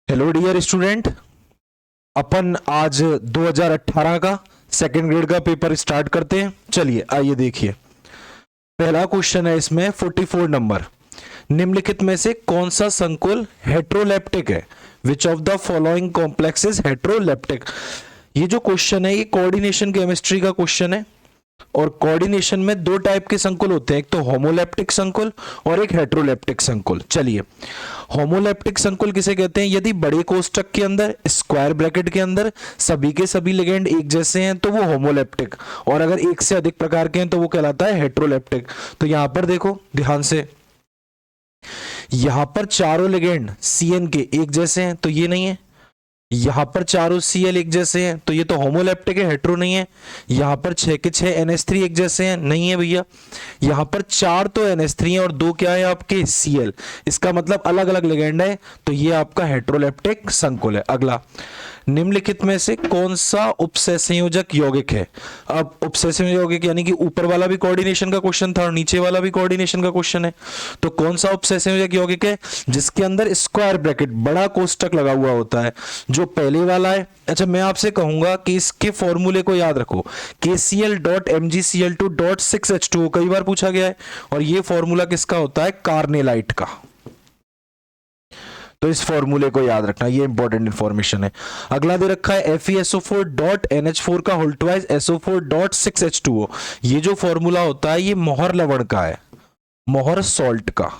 Hello dear student, अपन आज 2018 का second grade का पेपर स्टार्ट करते हैं। चलिए आइए देखिए, पहला क्वेश्चन है इसमें 44 नंबर। निम्नलिखित में से कौन सा संकुल हेट्रोलेप्टिक है? Which of the following complex is heteroleptic? ये जो क्वेश्चन है ये कोऑर्डिनेशन केमिस्ट्री का क्वेश्चन है और कोऑर्डिनेशन में दो टाइप के संकुल होते हैं, एक तो होमोलेप्टिक संकुल और एक हेट्रोलेप्टिक संकुल। चलिए, होमोलेप्टिक संकुल किसे कहते हैं? यदि बड़े कोष्टक के अंदर स्क्वायर ब्रैकेट के अंदर सभी के सभी लिगेंड एक जैसे हैं तो वो होमोलेप्टिक, और अगर एक से अधिक प्रकार के हैं तो वो कहलाता है हेट्रोलेप्टिक। तो यहां पर देखो ध्यान से, यहां पर चारों लिगेंड CN के एक जैसे हैं तो ये नहीं है, यहां पर चारों Cl एक जैसे हैं तो ये तो होमोलेप्टिक है, हेट्रो नहीं है। यहां पर 6 के 6 NH3 एक जैसे हैं, नहीं है भैया। यहां पर 4 तो NH3 हैं और 2 क्या है आपके Cl, इसका मतलब अलग अलग लिगेंड है, तो ये आपका हेट्रोलेप्टिक संकुल है। अगला, निम्नलिखित में से कौन सा उपसंयोजक यौगिक है? अब उपसंयोजक यौगिक यानी कि ऊपर वाला भी कोऑर्डिनेशन का क्वेश्चन था और नीचे वाला भी कोऑर्डिनेशन का क्वेश्चन है, तो कौन सा उपसंयोजक यौगिक है जिसके अंदर स्क्वायर ब्रैकेट बड़ा कोष्टक लगा हुआ होता है? जो पहले वाला है। अच्छा, मैं आपसे कहूंगा कि इसके फॉर्मूले को याद रखो, KCl.Mgcl2.6H2O कई बार पूछा गया है, और ये फॉर्मूला किसका होता है? कार्नेलाइट का। तो इस फॉर्मूले को याद रखना, ये इंपॉर्टेंट इंफॉर्मेशन है। अगला दे रखा है FeSO4.NH4 का होल ट्वाइस SO4.6H2O। ये जो फॉर्मूला होता है ये मोहर लवण का है, मोहर सॉल्ट का,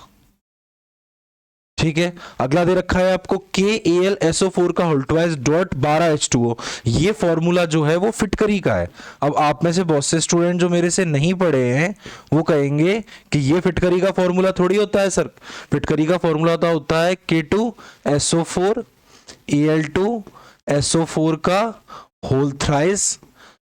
ठीक है। अगला दे रखा है आपको KAlSO4 का होल ट्वाइस .12H2O। ये फॉर्मूला जो है वो फिटकरी का है। अब आप में से बहुत से स्टूडेंट जो मेरे से नहीं पढ़े हैं वो कहेंगे कि ये फिटकरी का फॉर्मूला थोड़ी होता है सर। फिटकरी का फॉर्मूला तो होता है K2SO4 Al2SO4 का होल थ्राइस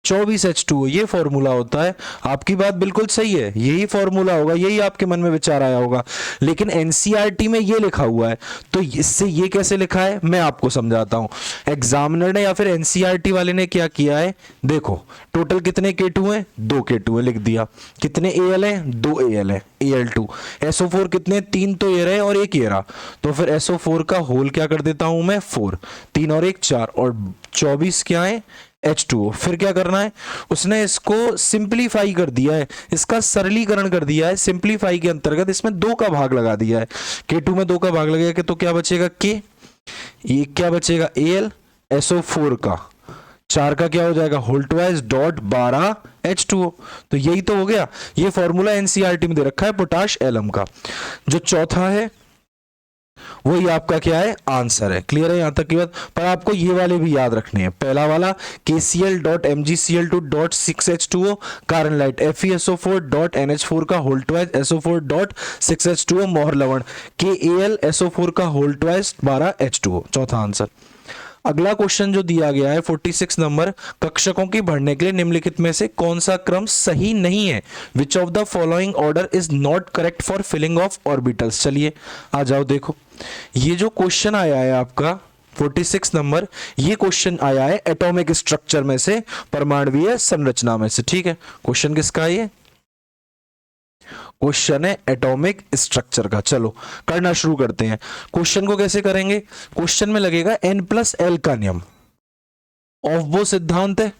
24H2O, ये फॉर्मूला होता है। आपकी बात बिल्कुल सही है, यही फॉर्मूला होगा, यही आपके मन में विचार आया होगा, लेकिन एनसीईआरटी में ये लिखा हुआ है, तो इससे ये कैसे लिखा है मैं आपको समझाता हूं। एग्जामिनर ने या फिर एनसीईआरटी वाले ने क्या किया है, देखो टोटल कितने K2 हैं? 2 K2 है, लिख दिया। कितने Al हैं? 2 Al है, Al2। SO4 कितने? 3 तो ये रहे और एक ये रहा, तो फिर SO4 का होल क्या कर देता हूं मैं? 4, 3 और 1 4, और 24 क्या है? H2O। फिर क्या करना है, उसने इसको सिंप्लीफाई कर दिया है, इसका सरलीकरण कर दिया है। सिंप्लीफाई के अंतर्गत इसमें 2 का भाग लगा दिया है। K2 में 2 का भाग लगेगा तो क्या बचेगा? K। ये क्या बचेगा? Al SO4 का 4 का क्या हो जाएगा? Whole twice .12H2O। तो यही तो हो गया, ये फॉर्मूला एनसीईआरटी में दे रखा है पोटाश एलम का। जो चौथा है वही आपका क्या है? आंसर है। क्लियर है यहां तक की बात? पर आपको ये वाले भी याद रखने हैं। पहला वाला KCl.Mgcl2.6H2O कार्नलाइट, FeSO4.NH4 का होल ट्वाइस SO4.6H2O मोहर लवण, KAlSO4 का होल ट्वाइस 12H2O, चौथा आंसर। अगला क्वेश्चन जो दिया गया है 46 नंबर, कक्षकों की भरने के लिए निम्नलिखित में से कौन सा क्रम सही नहीं है? Which of the following order is not correct for filling of orbitals? चलिए आ जाओ, देखो ये जो क्वेश्चन आया है आपका 46 नंबर, ये क्वेश्चन आया है एटॉमिक स्ट्रक्चर में से, परमाणुवीय संरचना में से, ठीक है। क्वेश्चन किसका है ये? क्वेश्चन है एटॉमिक स्ट्रक्चर का। चलो करना शुरू करते हैं। क्वेश्चन को कैसे करेंगे? क्वेश्चन में लगेगा N+L का नियम, ऑफ-बो सिद्धांत है।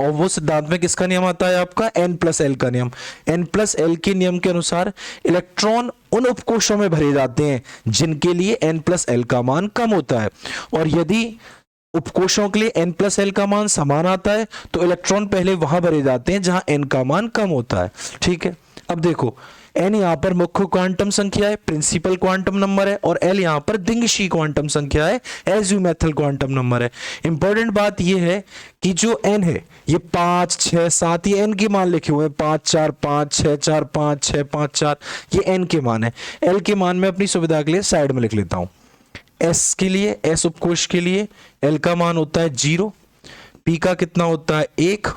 ऑफ-बो सिद्धांत में किसका नियम आता है आपका? N+L का नियम। N+L के नियम के अनुसार इलेक्ट्रॉन उन उपकोषों में भरे जाते हैं जिनके लिए N+L का मान कम होता है, और यदि उपकोषों के लिए N+L का मान समान आता है तो इलेक्ट्रॉन पहले वहां भरे जाते हैं जहां N का मान कम होता है, ठीक है। अब देखो N यहां पर मुख्य क्वांटम संख्या है, प्रिंसिपल क्वांटम नंबर है, और L यहां पर दिंगशी क्वांटम संख्या है, एज़्यूमेथल क्वांटम नंबर है। इंपॉर्टेंट बात यह है कि जो N है ये 5 6 7, ये N के मान लिखे हुए हैं, 5 4 5 6 4 5 6 5 4, ये N के मान है। L के मान में अपनी सुविधा के लिए साइड में लिख लेता हूं। S के लिए, S उपकोष के लिए L का मान होता है 0, P का कितना होता है 1,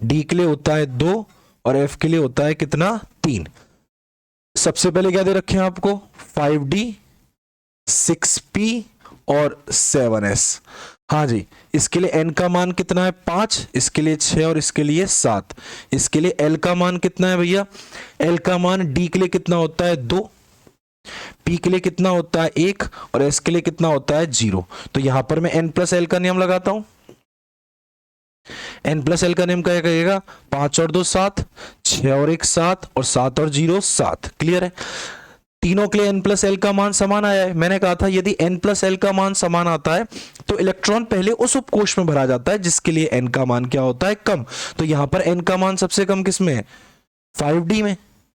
D के लिए होता है 2, और F के लिए होता है कितना? 3। सबसे पहले क्या दे रखे हैं आपको? 5D 6P और 7S। हाँ जी, इसके लिए N का मान कितना है? 5, इसके लिए 6 और इसके लिए 7। इसके लिए L का मान कितना है भैया? L का मान D के लिए कितना होता है? 2, P P के लिए कितना होता है 1 और S के लिए कितना होता है 0। तो यहां पर मैं N+L का नियम लगाता हूं। N+L का नियम क्या कहेगा, 5 और 2 7, 6 और 1 7 और 7 और 0 7। क्लियर है, तीनों के लिए N+L का मान समान आया है। मैंने कहा था यदि N+L का मान समान आता है तो इलेक्ट्रॉन पहले उस उपकोष में भरा जाता है जिसके लिए N का मान क्या होता है, कम। तो यहां पर N का मान सबसे कम किस में है, 5D में,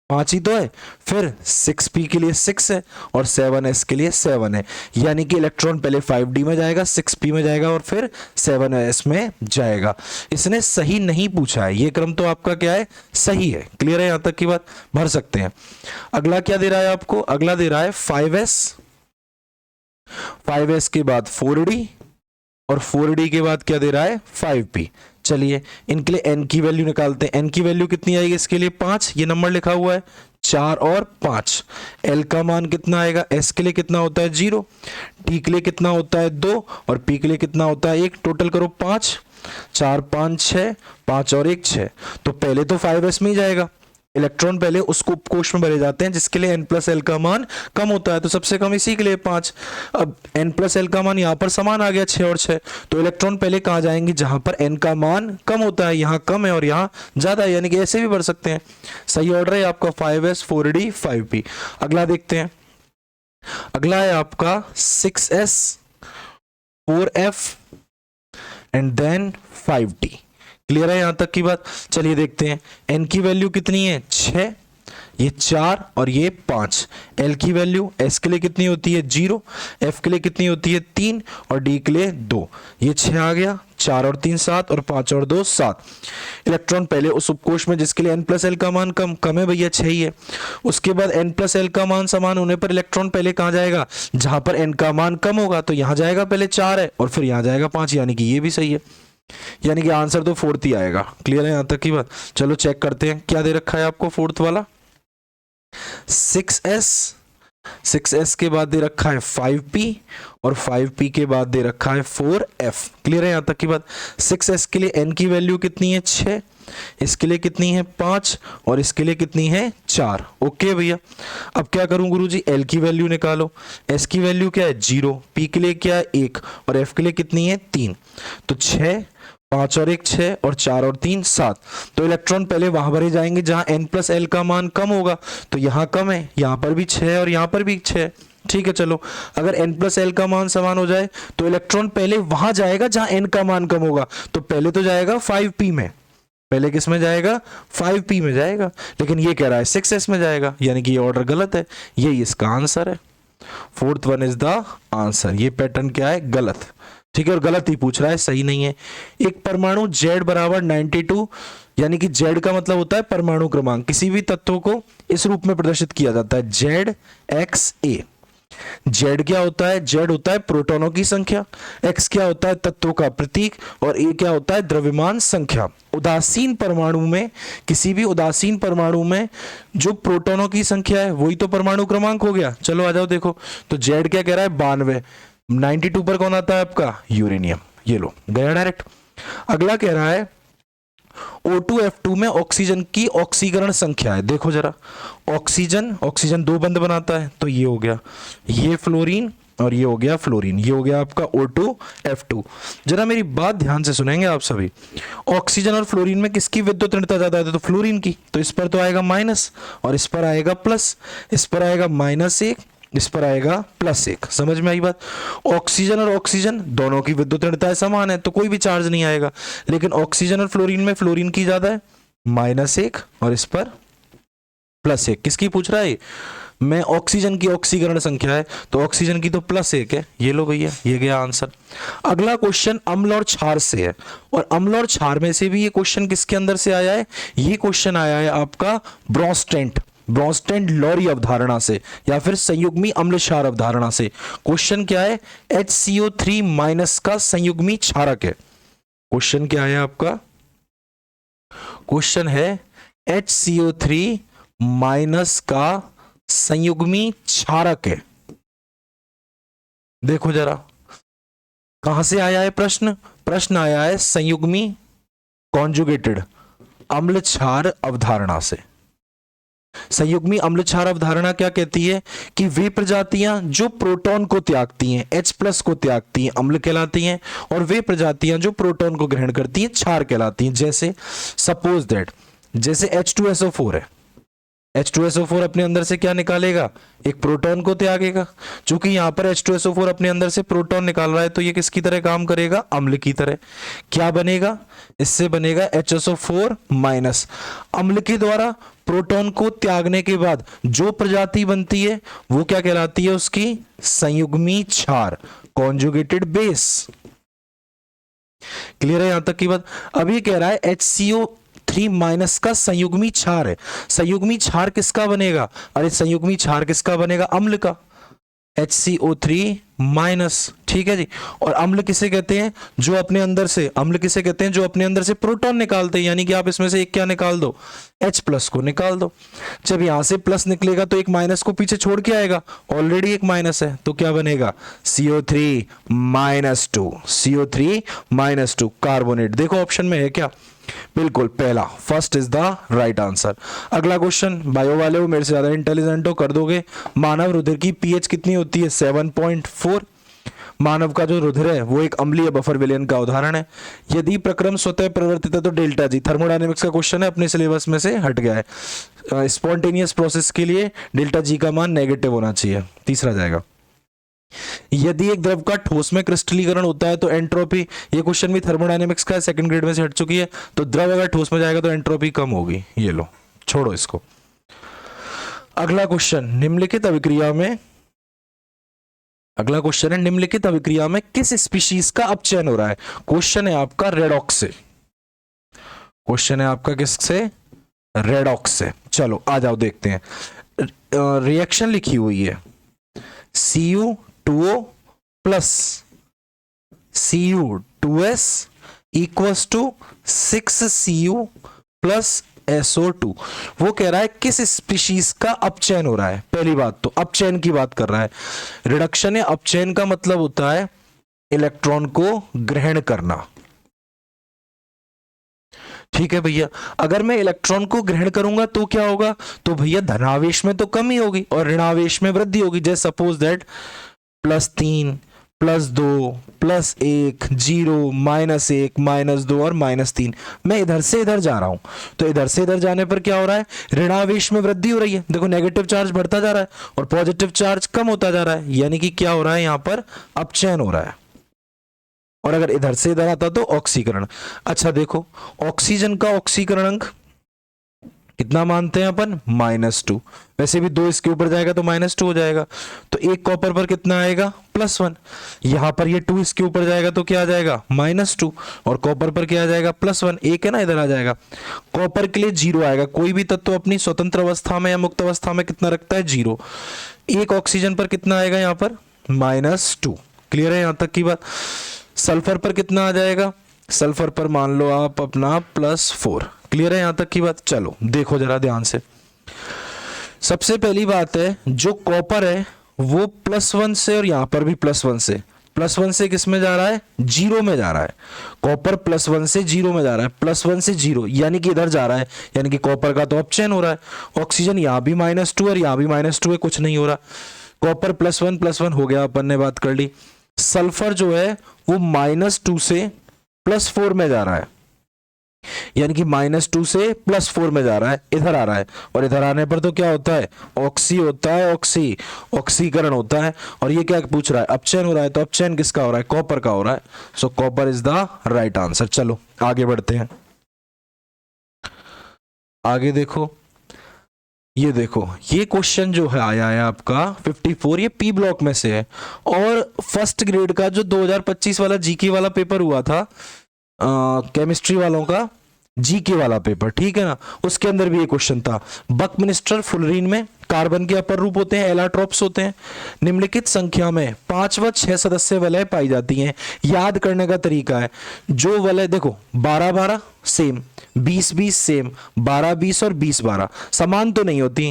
5 ही तो है। फिर 6P के लिए 6 है और 7S के लिए 7 है, यानी कि इलेक्ट्रॉन पहले 5D में जाएगा, 6P में जाएगा और फिर 7S में जाएगा। इसने सही नहीं पूछा है, ये क्रम तो आपका क्या है, सही है। क्लियर है, यहां तक की बात, भर सकते हैं। अगला क्या दे रहा है आपको, अगला दे रहा है 5S, 5S के बाद 4D और 4D के बाद क्या दे रहा है, 5P। चलिए इनके लिए N की वैल्यू निकालते हैं। N की वैल्यू कितनी आएगी इसके लिए, 5, ये नंबर लिखा हुआ है 4 और 5। L का मान कितना आएगा, S के लिए कितना होता है 0, T के लिए कितना होता है 2 और P के लिए कितना होता है 1। टोटल करो 5, 4 5 6, 5 और 1 6। तो पहले तो 5S में ही जाएगा, इलेक्ट्रॉन पहले उसको उपकोष में भरे जाते हैं जिसके लिए N+L का मान कम होता है। तो सबसे कम इसी के लिए 5। अब N+L का मान यहां पर समान आ गया 6 और 6, तो इलेक्ट्रॉन पहले कहां जाएंगे, जहां पर N का मान कम होता है। यहां कम है और यहां ज्यादा है, यानी कि ऐसे भी भर सकते हैं। सही ऑर्डर है आपका 5S 4D 5P। अगला देखते हैं, अगला है आपका 6S 4F and then 5D। Clear है यहां तक की बात। चलिए देखते हैं, N की वैल्यू कितनी है 6, ये 4 और ये 5। L की वैल्यू, S के लिए कितनी होती है 0, F के लिए कितनी होती है 3 और D के लिए 2। ये 6 आ गया, 4 और 3 7 और 5 और 2 7। इलेक्ट्रॉन पहले उस उपकोष में जिसके लिए N+L का मान कम है भैया 6 ही है। उसके बाद N+L का मान समान होने पर इलेक्ट्रॉन पहले कहां जाएगा, जहां पर N का मान कम होगा। तो यहां जाएगा पहले 4 है और फिर यहां जाएगा 5, यानी कि ये भी सही है, यानी कि आंसर तो 4th ही आएगा। क्लियर है यहां तक की बात। चलो चेक करते हैं क्या दे रखा है आपको 4th वाला, 6S, 6S के बाद दे रखा है 5P और 5P के बाद दे रखा है 4F। क्लियर है यहां तक की बात। 6S के लिए N की वैल्यू कितनी है 6, इसके लिए कितनी है 5 और इसके लिए कितनी है 4। ओके भैया, अब क्या करूं गुरुजी, L की वैल्यू निकालो। S की वैल्यू क्या है 0, P के लिए क्या है 1 और F के लिए कितनी है 3। तो 6, 5 और 1 6 और 4 और 3 7। तो इलेक्ट्रॉन पहले वहां भरे जाएंगे जहां N+L का मान कम होगा। तो यहां कम है, यहां पर भी 6 और यहां पर भी 6। ठीक है, चलो अगर N+L का मान समान हो जाए तो इलेक्ट्रॉन पहले वहां जाएगा जहां N का मान कम होगा। तो पहले तो जाएगा 5P में, पहले किस में जाएगा 5P में जाएगा, लेकिन ये कह रहा है 6S में जाएगा, यानी कि ये ऑर्डर गलत है। यही इसका आंसर है, 4th one is the answer. ये पैटर्न क्या है, गलत। ठीक है, और गलत ही पूछ रहा है, सही नहीं है। एक परमाणु Z बराबर 92, यानी कि Z का मतलब होता है परमाणु क्रमांक। किसी भी तत्व को इस रूप में प्रदर्शित किया जाता है ZXA। Z क्या होता है, Z होता है प्रोटॉनों की संख्या, X क्या होता है तत्वों का प्रतीक और A क्या होता है द्रव्यमान संख्या। उदासीन परमाणु में, किसी भी उदासीन परमाणु में जो प्रोटॉनों की संख्या है वही तो परमाणु क्रमांक हो गया। चलो आ जाओ देखो, तो Z क्या कह रहा है 92, 92 पर कौन आता है आपका यूरेनियम। ये लो गया डायरेक्ट। अगला कह रहा है O2F2 में ऑक्सीजन की ऑक्सीकरण संख्या है। देखो जरा, ऑक्सीजन 2 बंध बनाता है, तो ये हो गया, ये फ्लोरीन और ये हो गया फ्लोरीन, ये हो गया आपका O2F2। जरा मेरी बात ध्यान से सुनेंगे आप सभी। ऑक्सीजन और फ्लोरीन में किसकी विद्युत ऋणता ज्यादा है, तो फ्लोरीन की। तो इस पर तो आएगा माइनस और इस पर आएगा प्लस, इस पर आएगा -1, इस पर आएगा +1। समझ में आई बात। ऑक्सीजन और ऑक्सीजन दोनों की विद्युत ऋणताएं समान है तो कोई भी चार्ज नहीं आएगा, लेकिन ऑक्सीजन और फ्लोरीन में फ्लोरीन की ज्यादा है, -1 और इस पर +1। किसकी पूछ रहा है, मैं ऑक्सीजन की ऑक्सीकरण संख्या है, तो ऑक्सीजन की तो +1 है। ये लो भैया, ये गया आंसर। अगला क्वेश्चन अम्ल और क्षार से है, और अम्ल और क्षार में से भी ये क्वेश्चन किसके अंदर से आया है, ये क्वेश्चन आया है आपका ब्रॉन्स्टेड लॉरी अवधारणा से या फिर संयुग्मी अम्ल क्षार अवधारणा से। क्वेश्चन क्या है, HCO3- का संयुग्मी क्षारक है। क्वेश्चन क्या है आपका, क्वेश्चन है HCO3- का संयुग्मी क्षारक है। देखो जरा कहां से आया है प्रश्न आया है संयुग्मी कॉन्जुगेटेड अम्ल क्षार अवधारणा से। संयुग्मी अम्ल क्षार अवधारणा क्या कहती है कि वे प्रजातियां जो प्रोटॉन को त्यागती हैं, H+ को त्यागती हैं, अम्ल कहलाती हैं, और वे प्रजातियां जो प्रोटॉन को ग्रहण करती हैं क्षार कहलाती हैं। जैसे सपोज दैट, जैसे H2SO4 है, H2SO4 अपने अंदर से क्या निकालेगा, एक प्रोटॉन को त्यागेगा। चूंकि यहां पर H2SO4 अपने अंदर से प्रोटॉन निकाल रहा है तो ये किसकी तरह काम करेगा, अम्ल की तरह। क्या बनेगा, इससे बनेगा HSO4 माइनस। अम्ल के द्वारा प्रोटॉन को त्यागने के बाद जो प्रजाति बनती है वो क्या कहलाती है, उसकी संयुग्मी क्षार, कॉन्जुगेटेड बेस। क्लियर है यहां तक की बात। अब ये कह रहा है HCO3 माइनस का संयुग्मी क्षार है। संयुग्मी क्षार किसका बनेगा, अरे संयुग्मी क्षार किसका बनेगा, अम्ल का, HCO3 माइनस। ठीक है जी। और अम्ल किसे कहते हैं, जो अपने अंदर से, अम्ल किसे कहते हैं जो अपने अंदर से प्रोटॉन निकालते हैं, यानी कि आप इसमें से एक क्या निकाल दो, H+ को निकाल दो। जब यहां से प्लस निकलेगा तो एक माइनस को पीछे छोड़ के आएगा, ऑलरेडी एक माइनस है, तो क्या बनेगा, CO3 minus 2, CO3 minus 2 carbonate. देखो ऑप्शन में है क्या, बिल्कुल पहला, first is the right answer. अगला क्वेश्चन, बायो वाले हो, मेरे से ज्यादा इंटेलिजेंट हो, कर दोगे। मानव रुधिर की पीएच कितनी होती है, 7.4। मानव का जो रुधिर है वो एक अम्लीय बफर विलयन का उदाहरण है। यदि प्रक्रम स्वतः परिवर्तित है तो डेल्टा जी, थर्मोडायनेमिक्स का क्वेश्चन है, अपने सिलेबस में से हट गया है। स्पॉन्टेनियस प्रोसेस के लिए डेल्टा जी का मान नेगेटिव होना चाहिए, तीसरा जाएगा। यदि एक द्रव का ठोस में क्रिस्टलीकरण होता है तो एंट्रोपी, ये क्वेश्चन भी थर्मोडायनेमिक्स का है, सेकंड ग्रेड में से हट चुकी है। तो द्रव अगर ठोस में जाएगा तो एंट्रोपी कम होगी, ये लो, छोड़ो इसको। अगला क्वेश्चन, निम्नलिखित अभिक्रिया में, अगला क्वेश्चन है निम्नलिखित अभिक्रिया में किस स्पीशीज का अपचयन हो रहा है। क्वेश्चन है आपका रेडॉक्स से, क्वेश्चन है आपका किससे, रेडॉक्स से। चलो आ जाओ देखते हैं। रिएक्शन लिखी हुई है Cu2O plus Cu2S equals to 6Cu plus SO2। वो कह रहा है किस स्पीशीज का अपचयन हो रहा है। पहली बात तो अपचयन की बात कर रहा है। रिडक्शन या अपचयन का मतलब होता है इलेक्ट्रॉन को ग्रहण करना। ठीक है भैया, अगर मैं इलेक्ट्रॉन को ग्रहण करूंगा तो क्या होगा, तो भैया धनावेश में तो कमी होगी और ऋणावेश में वृद्धि होगी। जैसे सपोज दैट +3 +2 +1 0 -1 -2 और -3। मैं इधर से इधर जा रहा हूं तो इधर से इधर जाने पर क्या हो रहा है, ऋणावेश में वृद्धि हो रही है। देखो नेगेटिव चार्ज बढ़ता जा रहा है और पॉजिटिव चार्ज कम होता जा रहा है, यानी कि क्या हो रहा है, यहां पर अपचयन हो रहा है। और अगर इधर से इधर आता तो ऑक्सीकरण। अच्छा देखो, ऑक्सीजन का ऑक्सीकरण अंक कितना मानते हैं अपन, -2। वैसे भी 2 इसके ऊपर जाएगा तो -2 हो जाएगा, तो एक कॉपर पर कितना आएगा, +1। यहां पर ये 2 इसके ऊपर जाएगा तो क्या आ जाएगा, -2, और कॉपर पर क्या आ जाएगा, +1। एक है ना, इधर आ जाएगा। कॉपर के लिए 0 आएगा। कोई भी तत्व अपनी स्वतंत्र अवस्था में या मुक्त अवस्था में कितना रखता है, 0। एक ऑक्सीजन पर कितना आएगा, यहां पर -2। क्लियर है यहां तक की बात। सल्फर पर कितना आ जाएगा, सल्फर पर मान लो आप अपना +4। क्लियर है यहां तक की बात। चलो देखो जरा ध्यान से। सबसे पहली बात है, जो कॉपर है वो +1 से, और यहां पर भी +1 से, +1 से किस में जा रहा है, 0 में जा रहा है। कॉपर +1 से 0 में जा रहा है, +1 से 0 यानी कि इधर जा रहा है, यानी कि कॉपर का तो अपचयन हो रहा है। ऑक्सीजन यहां भी -2 और यहां भी -2 है, कुछ नहीं हो रहा। कॉपर +1 हो गया, अपन ने बात कर ली। सल्फर जो है वो -2 से +4 में जा रहा है, यानी कि -2 से +4 में जा रहा है, इधर आ रहा है। और इधर आने पर तो क्या होता है, ऑक्सी होता है, ऑक्सीकरण होता है। और ये क्या पूछ रहा है, अपचयन हो रहा है, तो अपचयन किसका हो रहा है, कॉपर का हो रहा है। सो copper is the right answer. चलो आगे बढ़ते हैं। आगे देखो, ये देखो, ये क्वेश्चन जो है आया है आपका 54, ये पी ब्लॉक में से है। और फर्स्ट ग्रेड का जो 2025 वाला जीके वाला पेपर हुआ था, केमिस्ट्री वालों का जीके वाला पेपर, ठीक है ना, उसके अंदर भी ये क्वेश्चन था। बकमिनिस्टर फुलरीन में कार्बन के अपर रूप होते हैं, एलाट्रोप्स होते हैं। निम्नलिखित संख्या में 5 व 6 सदस्य वलय पाई जाती हैं। याद करने का तरीका है, जो वलय देखो 12-12 सेम, 20-20 सेम, 12-20 और 20-12 समान तो नहीं होती।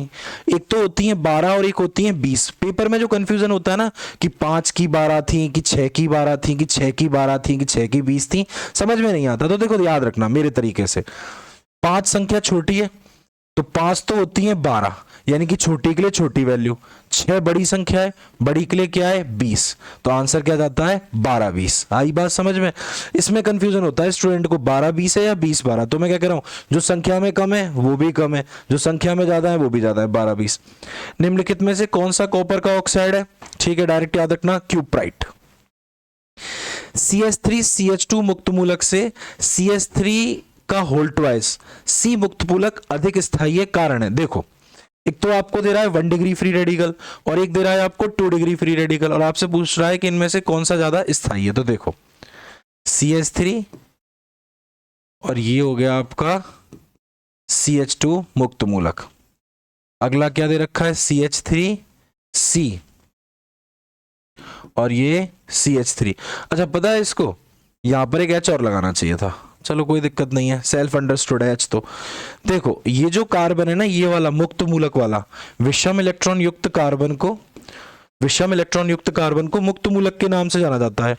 एक तो होती है 12 और एक होती है 20। पेपर में जो कंफ्यूजन होता है ना कि 5 की 12 थी कि 6 की 12 थी कि 6 की 12 थी कि 6 की 20 थी, समझ में नहीं आता। तो देखो याद रखना मेरे तरीके से, 5 संख्या छोटी है, तो 5 तो होती है 12, यानी कि छोटी के लिए छोटी वैल्यू, 6 बड़ी संख्या है, बड़ी के लिए क्या है 20, तो आंसर क्या जाता है 12 20। आई बात समझ में? इसमें कंफ्यूजन होता है स्टूडेंट को 12 20 है या 20 12, तो मैं क्या कह रहा हूं, जो संख्या में कम है वो भी कम है, जो संख्या में ज्यादा है वो भी ज्यादा है, 12 20। निम्नलिखित में से कौन सा कॉपर का ऑक्साइड है? ठीक है, डायरेक्ट याद रखना, क्यूप्राइट। CH3CH2 मुक्त मूलक से CH3 का होल ट्वाइस C मुक्त मूलक अधिक स्थायी है, कारण है। देखो, एक तो आपको दे रहा है 1 डिग्री फ्री रेडिकल और एक दे रहा है आपको 2 डिग्री फ्री रेडिकल, और आपसे पूछ रहा है कि इनमें से कौन सा ज्यादा स्थायी है। तो देखो, CH3 और ये हो गया आपका CH2 मुक्त मूलक। अगला क्या दे रखा है CH3C और ये CH3। अच्छा, पता है इसको यहां पर एक H और लगाना चाहिए था, चलो कोई दिक्कत नहीं है, सेल्फ अंडरस्टूड है H। तो देखो, ये जो कार्बन है ना, ये वाला मुक्त मूलक वाला विषम इलेक्ट्रॉन युक्त कार्बन को, विषम इलेक्ट्रॉन युक्त कार्बन को मुक्त मूलक के नाम से जाना जाता है,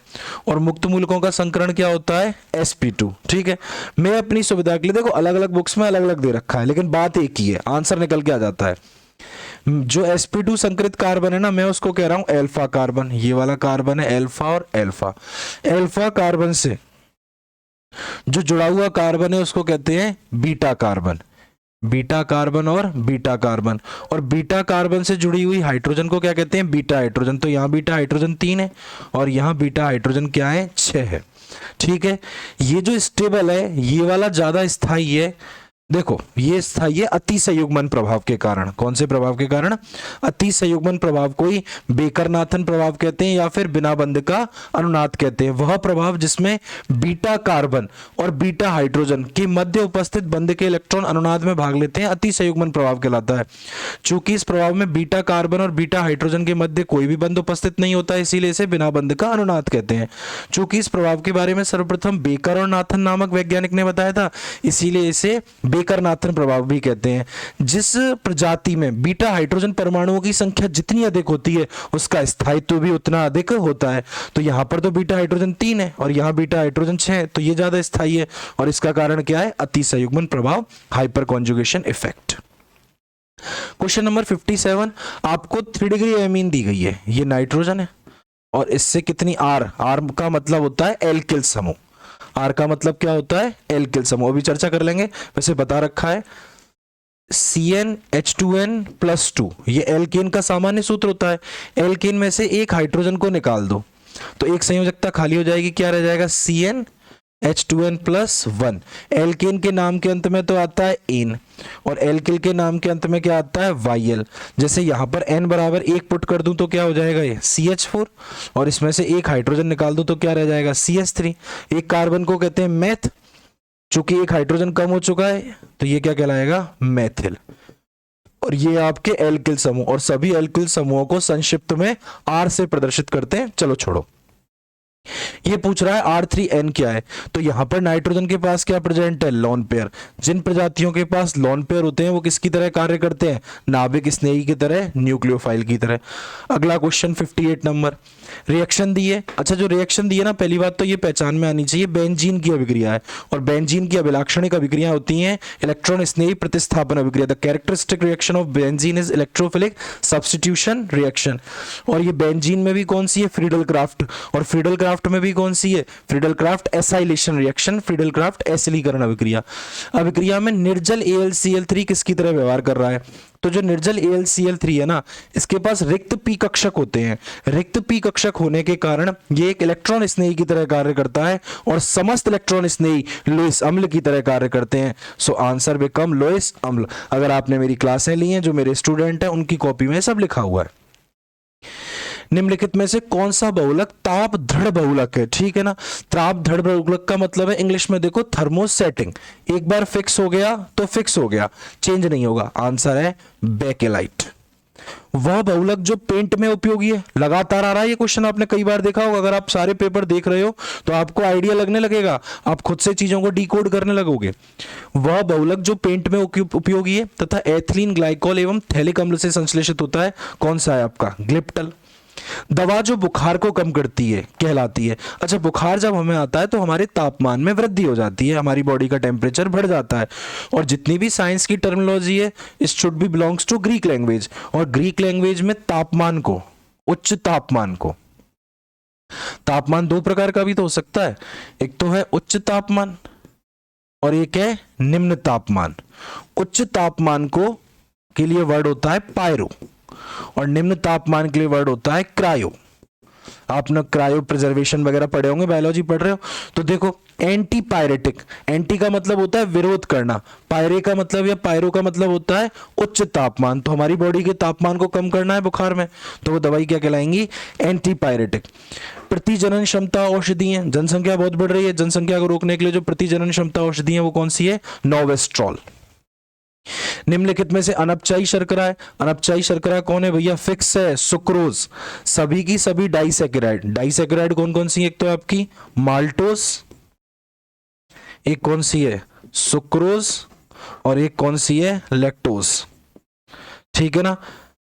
और मुक्त मूलकों का संकरण क्या होता है sp2। ठीक है, मैं अपनी सुविधा के लिए, देखो अलग अलग बुक्स में अलग अलग दे रखा है, लेकिन बात एक ही है, आंसर निकल के आ जाता है। जो sp2 संकरित कार्बन है ना, मैं उसको कह रहा हूं अल्फा कार्बन, ये वाला कार्बन है अल्फा, और अल्फा अल्फा कार्बन से जो जुड़ा हुआ कार्बन है उसको कहते हैं बीटा कार्बन, बीटा कार्बन और बीटा कार्बन, और बीटा कार्बन से जुड़ी हुई हाइड्रोजन को क्या कहते हैं बीटा हाइड्रोजन। तो यहाँ बीटा हाइड्रोजन 3 है और यहाँ बीटा हाइड्रोजन क्या है 6 है। ठीक है, ये जो स्टेबल है ये वाला ज्यादा स्थायी है। देखो, ये स्थायी है अति संयुग्मन प्रभाव के कारण। कौन से प्रभाव के कारण? अति संयुग्मन प्रभाव को ही बेकर-नाथन प्रभाव कहते हैं या फिर बिना बंध का अनुनाद कहते हैं। वह प्रभाव जिसमें बीटा कार्बन और बीटा हाइड्रोजन के मध्य उपस्थित बंध के इलेक्ट्रॉन अनुनाद में भाग लेते हैं, अति संयुग्मन प्रभाव कहलाता है। चूंकि इस प्रभाव में बीटा कार्बन और बीटा हाइड्रोजन के मध्य कोई भी बंध उपस्थित नहीं होता, इसीलिए इसे बिना बंध का अनुनाद कहते हैं। चूंकि इस प्रभाव के बारे में सर्वप्रथम बेकर और नाथन नामक वैज्ञानिक ने बताया था, इसीलिए इसे बेकर-नाथन प्रभाव भी कहते हैं। जिस प्रजाति में बीटा हाइड्रोजन परमाणुओं की संख्या जितनी अधिक होती है उसका स्थायित्व भी उतना अधिक होता है। तो यहां पर तो बीटा हाइड्रोजन 3 है और यहां बीटा हाइड्रोजन 6 है, तो ये ज्यादा स्थायी है, और इसका कारण क्या है? अति संयुग्मन प्रभाव, hyper conjugation effect. Question number 57, आपको 3 डिग्री एमीन दी गई है, ये नाइट्रोजन है और इससे कितनी R का मतलब होता है एल्किल समूह, आर का मतलब क्या होता है एल्किल समूह, अभी चर्चा कर लेंगे। वैसे बता रखा है CnH2n+2, ये एल्केन का सामान्य सूत्र होता है। एल्केन में से एक हाइड्रोजन को निकाल दो तो एक संयोजकता खाली हो जाएगी, क्या रह जाएगा CnH2n+1। एल्केन के नाम के अंत में तो आता है एन और एल्किल के नाम के अंत में क्या आता है YL। जैसे यहां पर n बराबर 1 पुट कर दूं तो क्या हो जाएगा ये CH4, और इसमें से एक हाइड्रोजन निकाल दूं तो क्या रह जाएगा CH3। एक कार्बन को कहते हैं मैथ, चूंकि एक हाइड्रोजन कम हो चुका है तो ये क्या कहलाएगा मैथिल। और ये आपके एल्किल समूह, और सभी एल्किल समूहों को संक्षिप्त में R से प्रदर्शित करते हैं। चलो छोड़ो, ये पूछ रहा है R3N क्या है, तो यहां पर नाइट्रोजन के पास क्या प्रेजेंट है लोन पेयर। जिन प्रजातियों के पास लोन पेयर होते हैं वो किसकी तरह कार्य करते हैं? नाभिक स्नेही की तरह, न्यूक्लियोफाइल की तरह। अगला क्वेश्चन 58 नंबर, रिएक्शन दी है। अच्छा, जो रिएक्शन दी है ना, पहली बात तो ये पहचान में आनी चाहिए, बेंजीन की अभिक्रिया है और बेंजीन की अभिलाक्षणिक अभिक्रिया होती हैं इलेक्ट्रॉन स्नेही प्रतिस्थापन अभिक्रिया। The characteristic reaction of benzene is electrophilic substitution reaction. और ये बेंजीन में भी कौन सी है? Friedel Crafts. और फ्रीडल क्राफ्ट में भी कौन सी है? Friedel Crafts acylation reaction, Friedel Crafts एसिलीकरण अभिक्रिया। अभिक्रिया में निर्जल AlCl3 किसकी तरह व्यवहार कर रहा है? तो जो निर्जल AlCl3 है ना, इसके पास रिक्त पी कक्षक होते हैं। रिक्त पी कक्षक होने के कारण ये एक इलेक्ट्रॉन स्नेही की तरह कार्य करता है और समस्त इलेक्ट्रॉन स्नेही लोइस अम्ल की तरह कार्य करते हैं। सो आंसर बिकम लोइस अम्ल। अगर आपने मेरी क्लासें ली हैं, जो मेरे स्टूडेंट हैं, उनकी कॉपी में सब लिखा हुआ है। निम्नलिखित में से कौन सा बहुलक ताप दृढ़ बहुलक है? ठीक है ना, ताप दृढ़ बहुलक का मतलब है इंग्लिश में देखो थर्मोसेटिंग, एक बार फिक्स हो गया तो फिक्स हो गया, चेंज नहीं होगा। आंसर है बेकेलाइट। वह बहुलक जो पेंट में उपयोगी है, लगातार आ रहा है ये क्वेश्चन, आपने कई बार देखा होगा। अगर आप सारे पेपर देख रहे हो तो आपको आइडिया लगने लगेगा, आप खुद से चीजों को डिकोड करने लगोगे। वह बहुलक जो पेंट में उपयोगी है तथा एथिलीन ग्लाइकोल एवं थैलिक अम्ल से संश्लेषित होता है, कौन सा है आपका? ग्लिप्टल। दवा जो बुखार को कम करती है कहलाती है। अच्छा, बुखार जब हमें आता है तो हमारे तापमान में वृद्धि हो जाती है, हमारी बॉडी का टेम्परेचर बढ़ जाता है। और जितनी भी साइंस की टर्मिनोलॉजी है, it should be belongs to Greek language. और ग्रीक लैंग्वेज में तापमान को, उच्च तापमान को, तापमान दो प्रकार का भी तो हो सकता है, एक तो है उच्च तापमान और एक है निम्न तापमान। उच्च तापमान को के लिए वर्ड होता है पायरो और निम्न तापमान के लिए वर्ड होता है क्रायो। आपने क्रायो प्रिजर्वेशन वगैरह पढ़े होंगे, बायोलॉजी पढ़ रहे हो तो देखो, एंटी पायरेटिक, एंटी का मतलब होता है विरोध करना, पायरे का मतलब या पायरो का मतलब होता है उच्च तापमान। तो हमारी बॉडी के तापमान को कम करना है बुखार में, तो वो दवाई क्या कहलाएंगी? Anti pyretic. प्रतिजनन क्षमता औषधि है, जनसंख्या बहुत बढ़ रही है, जनसंख्या को रोकने के लिए जो प्रतिजनन क्षमता औषधि है वो कौन सी है? नोवेस्ट्रॉल। निम्नलिखित में से अनपचाई शर्करा है, अनपचाई शर्करा कौन है भैया? फिक्स है, सुक्रोज। सभी की सभी डाइसैकेराइड, डाइसैकेराइड कौन कौन सी है? एक तो आपकी माल्टोस, एक कौन सी है? सुक्रोज, और एक कौन सी है? लैक्टोज। ठीक है ना।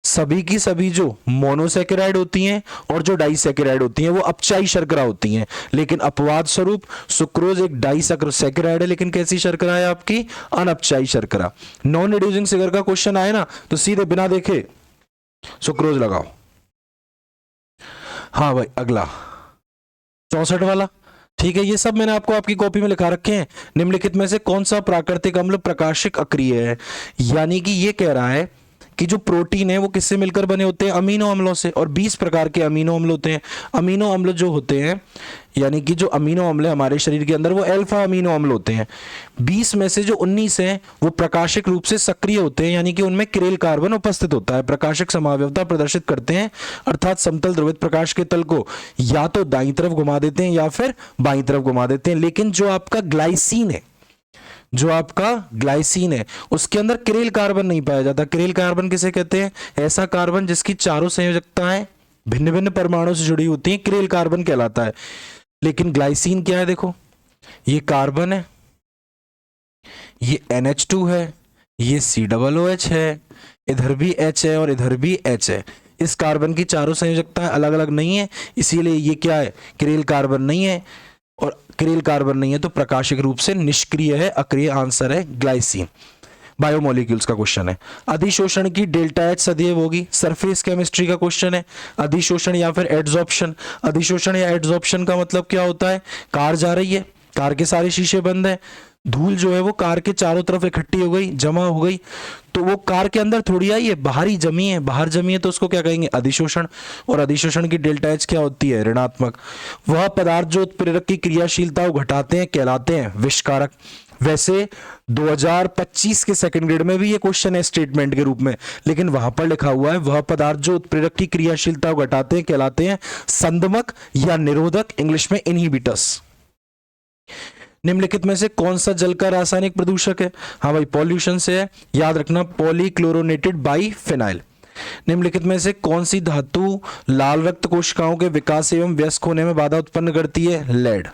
सभी की सभी जो मोनोसैकेराइड होती हैं और जो डाइसैकेराइड होती हैं वो अपचाई शर्करा होती हैं, लेकिन अपवाद स्वरूप सुक्रोज एक डाइसैकेराइड है, लेकिन कैसी शर्करा है आपकी? अनअपचाई शर्करा। नॉन रिड्यूसिंग शुगर का क्वेश्चन आए ना तो सीधे बिना देखे सुक्रोज लगाओ। हाँ भाई, अगला 64 वाला। ठीक है, ये सब मैंने आपको आपकी कॉपी में लिखा रखे हैं। निम्नलिखित में से कौन सा प्राकृतिक अम्ल प्रकाशिक अक्रिय है? यानी कि ये कह रहा है कि जो प्रोटीन है वो किससे मिलकर बने होते हैं? अमीनो अम्लों से। और 20 प्रकार के अमीनो अम्ल होते हैं। अमीनो अम्ल जो होते हैं, यानी कि जो अमीनो अम्ल है हमारे शरीर के अंदर वो अल्फा अमीनो अम्ल होते हैं। 20 में से जो 19 हैं वो प्रकाशिक रूप से सक्रिय होते हैं, यानी कि उनमें किरेल कार्बन उपस्थित होता है, प्रकाशिक समावयवता प्रदर्शित करते हैं, अर्थात समतल द्रवित प्रकाश के तल को या तो दाईं तरफ घुमा देते हैं या फिर बाईं तरफ घुमा देते हैं। लेकिन जो आपका ग्लाइसिन है, जो आपका ग्लाइसिन है उसके अंदर किरेल कार्बन नहीं पाया जाता। किरेल कार्बन किसे कहते हैं? ऐसा कार्बन जिसकी चारों संयोजकताएं भिन्न भिन्न परमाणु से जुड़ी होती हैं, किरेल कार्बन कहलाता है। लेकिन ग्लाइसिन क्या है? देखो, ये कार्बन है, ये NH2 है, ये COOH है, इधर भी H है और इधर भी H है। इस कार्बन की चारों संयोजकताएं अलग अलग नहीं है, इसीलिए ये क्या है? किरेल कार्बन नहीं है। और किरेल कार्बन नहीं है तो प्रकाशिक रूप से निष्क्रिय है, अक्रिय। आंसर है ग्लाइसिन। बायोमोलिक्यूल्स का क्वेश्चन है। अधिशोषण की डेल्टा H सदैव होगी। सरफेस केमिस्ट्री का क्वेश्चन है। अधिशोषण या फिर एड्सॉर्प्शन। अधिशोषण या एड्सॉर्प्शन का मतलब क्या होता है? कार जा रही है, कार के सारे शीशे बंद है, धूल जो है वो कार के चारों तरफ इकट्ठी हो गई, जमा हो गई, तो वो कार के अंदर थोड़ी आई है, बाहर ही जमी है, बाहर जमी है तो उसको क्या कहेंगे? अधिशोषण। और अधिशोषण की डेल्टा H क्या होती है? ऋणात्मक। वह पदार्थ जो उत्प्रेरक की क्रियाशीलता को घटाते हैं कहलाते हैं विषकारक। वैसे 2025 के सेकंड ग्रेड में भी ये क्वेश्चन है स्टेटमेंट के रूप में, लेकिन वहां पर लिखा हुआ है वह पदार्थ जो उत्प्रेरक की क्रियाशीलता को घटाते हैं कहलाते हैं संदमक या निरोधक, इंग्लिश में इनहिबिटर्स। निम्नलिखित में से कौन सा जल का रासायनिक प्रदूषक है? हाँ भाई, पॉल्यूशन से है, याद रखना, पॉलीक्लोरोनेटेड बाइफेनाइल। निम्नलिखित में से कौन सी धातु लाल रक्त कोशिकाओं के विकास एवं वयस्क होने में बाधा उत्पन्न करती है? लेड।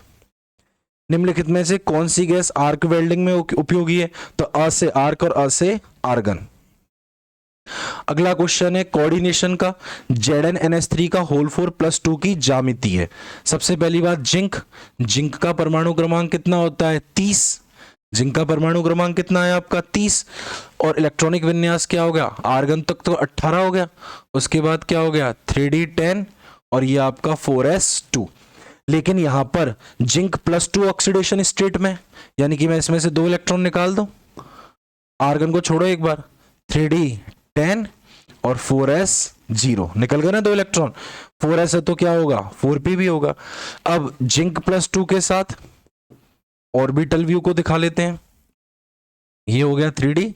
निम्नलिखित में से कौन सी गैस आर्क वेल्डिंग में उपयोगी है? तो अ से आर्क और अ से आर्गन। अगला क्वेश्चन है कोऑर्डिनेशन का। ZnNH3 का होल 4+2 की ज्यामिति है। सबसे पहली बात, जिंक। जिंक का परमाणु क्रमांक कितना होता है? 30। जिंक का परमाणु क्रमांक कितना है आपका? 30। और इलेक्ट्रॉनिक विन्यास क्या हो गया? आर्गन तक तो 18 हो गया। उसके बाद क्या हो गया? 3D10 और ये आपका 4s2। लेकिन यहां पर जिंक +2 ऑक्सीडेशन स्टेट में, यानी कि मैं इसमें से 2 इलेक्ट्रॉन निकाल दूं, आर्गन को छोड़ो एक बार, 3D10 और 4s0 निकल गए ना 2 इलेक्ट्रॉन। 4s है तो क्या होगा? 4p भी होगा। अब जिंक +2 के साथ ऑर्बिटल व्यू को दिखा लेते हैं। ये हो गया 3D।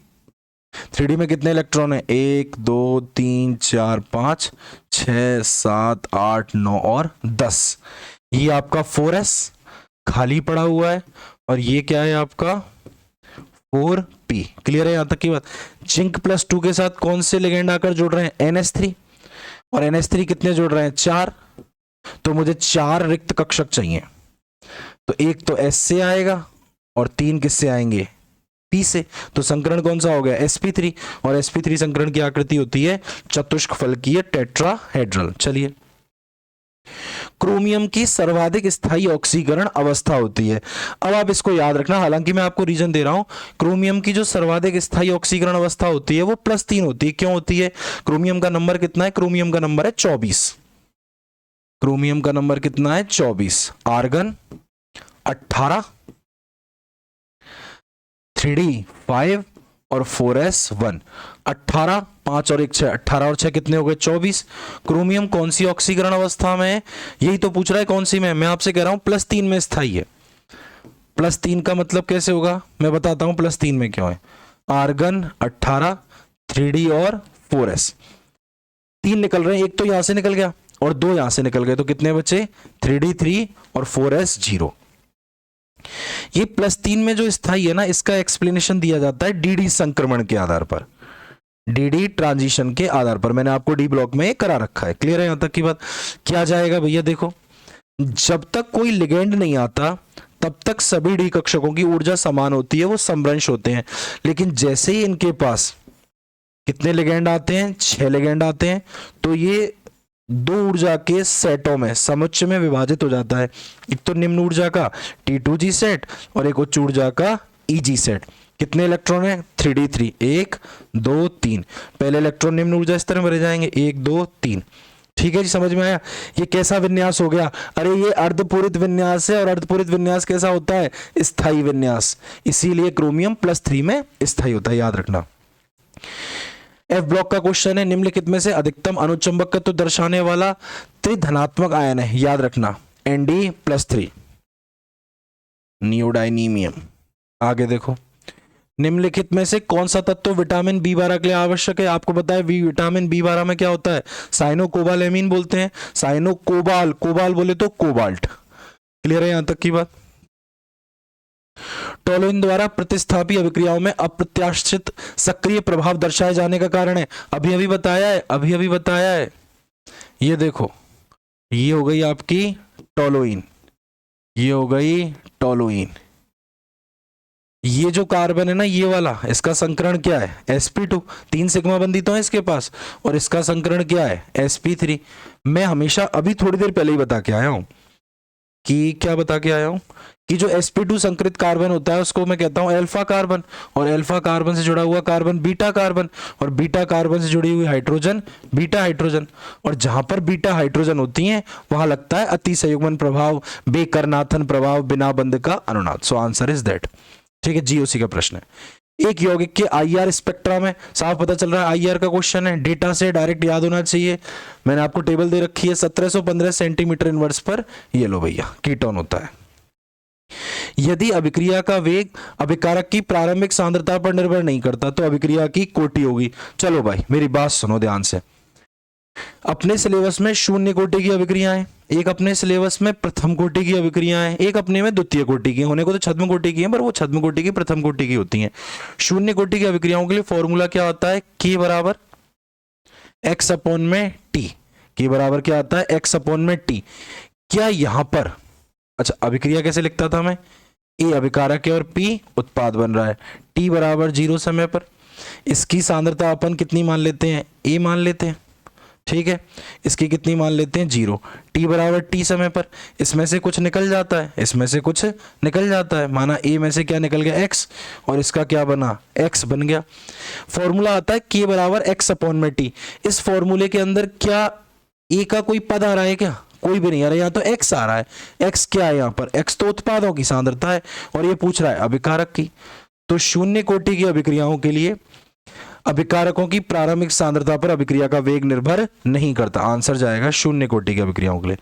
3D में कितने इलेक्ट्रॉन है? 1 2 3 4 5 6 7 8 9 और 10। ये आपका 4s खाली पड़ा हुआ है और ये क्या है आपका? 4p। क्लियर है यहां तक की बात? जिंक +2 के साथ कौन से लिगेंड आकर जुड़ रहे हैं? NH3। और NH3 कितने जुड़ रहे हैं? 4। तो मुझे 4 रिक्त कक्षक चाहिए। तो एक तो S से आएगा और 3 किससे आएंगे? P से। तो संकरण कौन सा हो गया? sp3। और sp3 संकरण की आकृति होती है चतुष्क फलकीय टेट्राहेड्रल। चलिए क्रोमियम की सर्वाधिक स्थायी ऑक्सीकरण अवस्था होती है। अब आप इसको याद रखना, हालांकि मैं आपको रीजन दे रहा हूं। क्रोमियम की जो सर्वाधिक स्थायी ऑक्सीकरण अवस्था होती है वो +3 होती है। क्यों होती है? क्रोमियम का नंबर कितना है? क्रोमियम का नंबर है 24। क्रोमियम का नंबर कितना है? 24। आर्गन 18, 3d 5 और 4s 1। 18, 5 और 1 6, 18 और 6 कितने हो गए? 24। क्रोमियम कौन सी ऑक्सीकरण अवस्था में है? यही तो पूछ रहा है कौन सी में। मैं आपसे कह रहा हूं +3 में स्थायी है। +3 का मतलब कैसे होगा मैं बताता हूं +3 में क्यों है। आर्गन 18, 3d और 4s, 3 निकल रहे हैं, एक तो यहां से निकल गया और 2 यहां से निकल गए, तो कितने बचे? 3d 3 और 4s 0। ये +3 में जो स्थायी है ना, इसका एक्सप्लेनेशन दिया जाता है dd संक्रमण के आधार पर, dd ट्रांजिशन के आधार पर। मैंने आपको डी ब्लॉक में करा रखा है। क्लियर है यहां तक की बात? क्या जाएगा भैया? देखो, जब तक कोई लिगेंड नहीं आता तब तक सभी डी कक्षकों की ऊर्जा समान होती है, वो समभ्रंश होते हैं। लेकिन जैसे ही इनके पास कितने लिगेंड आते हैं? 6 लिगेंड आते हैं, तो ये 2 ऊर्जा के सेटों में, समुच्चय में विभाजित हो जाता है। एक तो निम्न ऊर्जा का T2G सेट और एक उच्च ऊर्जा का EG सेट। कितने इलेक्ट्रॉन है? 3d3, 1 2 3। पहले इलेक्ट्रॉन निम्न ऊर्जा स्तर में भरे जाएंगे, 1 2 3। ठीक है जी, समझ में आया? ये कैसा विन्यास हो गया? अरे ये अर्धपूरित विन्यास है, और अर्धपूरित विन्यास कैसा होता है? स्थायी विन्यास। इसीलिए क्रोमियम +3 में स्थायी होता है, याद रखना। एफ ब्लॉक का क्वेश्चन है, निम्नलिखित में से अधिकतम अनुचंबकत्व दर्शाने वाला त्रिधनात्मक आयन है, याद रखना, Nd+3, नियोडाइनीमियम। आगे देखो, निम्नलिखित में से कौन सा तत्व विटामिन B12 के लिए आवश्यक है? आपको पता है विटामिन B12 में क्या होता है? साइनोकोबालेमिन बोलते हैं, साइनोकोबाल, कोबाल बोले तो कोबाल्ट। क्लियर है यहां तक की बात? टोलुइन द्वारा प्रतिस्थापी अभिक्रियाओं में अप्रत्याशित सक्रिय प्रभाव दर्शाए जाने का कारण है, अभी बताया है। ये देखो, ये हो गई आपकी टोलुइन, ये हो गई टोलुइन। ये जो कार्बन है ना, ये वाला, इसका संकरण क्या है? sp2, 3 सिग्मा बंदी तो है इसके पास, और इसका संकरण क्या है? sp3। मैं हमेशा अभी थोड़ी देर पहले ही बता के आया हूं कि क्या बता के आया हूं कि जो sp2 संकरित कार्बन होता है उसको मैं कहता हूं अल्फा कार्बन, और अल्फा कार्बन से जुड़ा हुआ कार्बन बीटा कार्बन, और बीटा कार्बन से जुड़ी हुई हाइड्रोजन बीटा हाइड्रोजन। और जहां पर बीटा हाइड्रोजन होती हैं वहां लगता है अतिसंयुग्मन प्रभाव, बेकरनाथन प्रभाव, बिना बंध का अनुनाद। So answer is that. ठीक है, जीओसी का प्रश्न है। एक यौगिक के IR स्पेक्ट्रा में साफ पता चल रहा है, IR का क्वेश्चन है, डेटा से डायरेक्ट याद होना चाहिए। मैंने आपको टेबल दे रखी है, 1715 सेंटीमीटर इनवर्स पर ये लो भैया कीटोन होता है। यदि अभिक्रिया का वेग अभिकारक की प्रारंभिक सांद्रता पर निर्भर नहीं करता तो अभिक्रिया की कोटि होगी। चलो भाई मेरी बात सुनो ध्यान से। अपने सिलेबस में 0 कोटि की अभिक्रियाएं, एक अपने सिलेबस में प्रथम कोटि की अभिक्रियाएं, एक अपने में द्वितीय कोटि की, होने को तो छद्म कोटि की है पर वो छद्म कोटि की प्रथम कोटि की होती हैं। 0 कोटि की अभिक्रियाओं के लिए फॉर्मूला क्या होता है? K बराबर X/T। K बराबर क्या आता है? X/T। क्या यहां पर, अच्छा अभिक्रिया कैसे लिखता था मैं? A अभिकारक है और P उत्पाद बन रहा है, T बराबर 0 समय पर इसकी सांद्रता अपन कितनी मान लेते हैं? A मान लेते हैं। ठीक है, इसकी कितनी मान लेते हैं? 0। T बराबर T समय पर इसमें से कुछ निकल जाता है, इसमें से कुछ निकल जाता है, माना A में से क्या निकल गया? X, और इसका क्या बना? X बन गया। फॉर्मूला आता है K बराबर X/T। इस फॉर्मूले के अंदर क्या A का कोई पद आ रहा है क्या? कोई भी नहीं आ रहा है, यहाँ तो X आ रहा है। X क्या है यहाँ पर? X तो उत्पादों की सांद्रता है, और ये पूछ रहा है अभिकारक की। तो 0 कोटि की अभिक्रियाओं के लिए अभिकारकों की प्रारंभिक सांद्रता पर अभिक्रिया का वेग निर्भर नहीं करता। आंसर जाएगा 0 कोटि की अभिक्रियाओं के लिए।